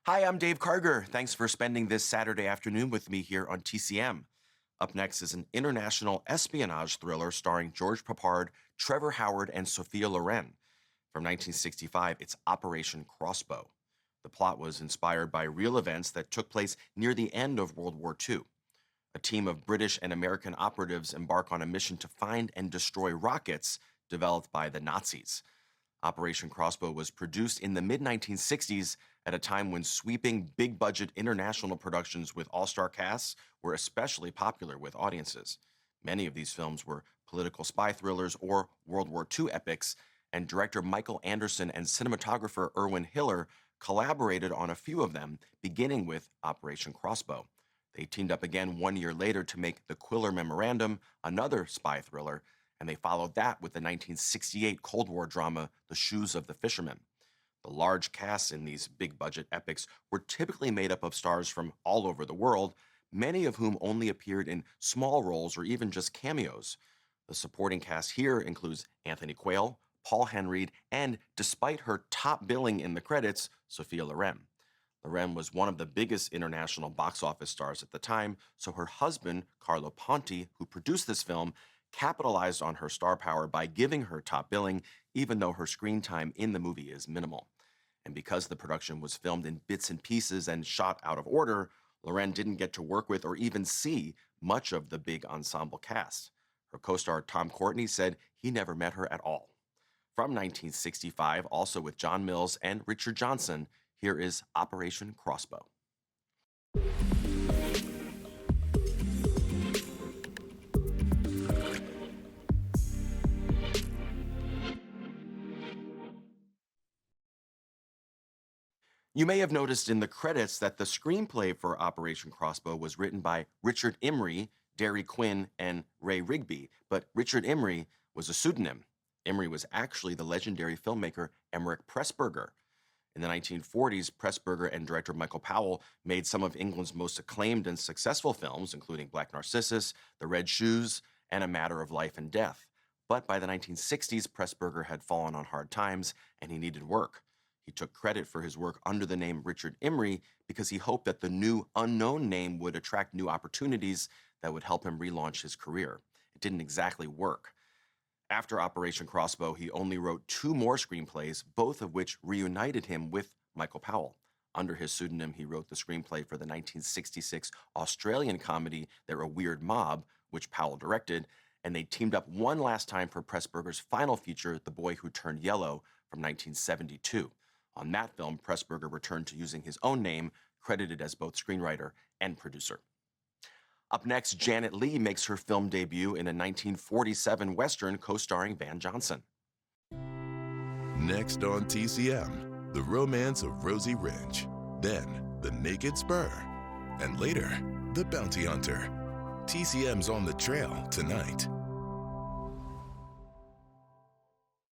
Hi, I'm Dave Karger. Thanks for spending this Saturday afternoon with me here on TCM. Up next is an international espionage thriller starring George Peppard, Trevor Howard, and Sophia Loren. From 1965, it's Operation Crossbow. The plot was inspired by real events that took place near the end of World War II. A team of British and American operatives embark on a mission to find and destroy rockets developed by the Nazis. Operation Crossbow was produced in the mid-1960s at a time when sweeping, big-budget international productions with all-star casts were especially popular with audiences. Many of these films were political spy thrillers or World War II epics, and director Michael Anderson and cinematographer Irwin Hiller collaborated on a few of them, beginning with Operation Crossbow. They teamed up again 1 year later to make The Quiller Memorandum, another spy thriller, and they followed that with the 1968 Cold War drama, The Shoes of the Fisherman. The large casts in these big-budget epics were typically made up of stars from all over the world, many of whom only appeared in small roles or even just cameos. The supporting cast here includes Anthony Quayle, Paul Henreid, and, despite her top billing in the credits, Sophia Loren. Loren was one of the biggest international box office stars at the time, so her husband, Carlo Ponti, who produced this film, capitalized on her star power by giving her top billing, even though her screen time in the movie is minimal. And because the production was filmed in bits and pieces and shot out of order, Loren didn't get to work with or even see much of the big ensemble cast. Her co-star Tom Courtenay said he never met her at all. From 1965, also with John Mills and Richard Johnson, here is Operation Crossbow. You may have noticed in the credits that the screenplay for Operation Crossbow was written by Richard Imrie, Derry Quinn, and Ray Rigby, but Richard Imrie was a pseudonym. Imrie was actually the legendary filmmaker Emmerich Pressburger. In the 1940s, Pressburger and director Michael Powell made some of England's most acclaimed and successful films, including Black Narcissus, The Red Shoes, and A Matter of Life and Death. But by the 1960s, Pressburger had fallen on hard times, and he needed work. He took credit for his work under the name Richard Imrie because he hoped that the new unknown name would attract new opportunities that would help him relaunch his career. It didn't exactly work. After Operation Crossbow, he only wrote 2 more screenplays, both of which reunited him with Michael Powell. Under his pseudonym, he wrote the screenplay for the 1966 Australian comedy They're a Weird Mob, which Powell directed, and they teamed up one last time for Pressburger's final feature, The Boy Who Turned Yellow, from 1972. On that film, Pressburger returned to using his own name, credited as both screenwriter and producer. Up next, Janet Leigh makes her film debut in a 1947 Western co-starring Van Johnson. Next on TCM, The Romance of Rosie Ridge. Then, The Naked Spur. And later, The Bounty Hunter. TCM's on the trail tonight.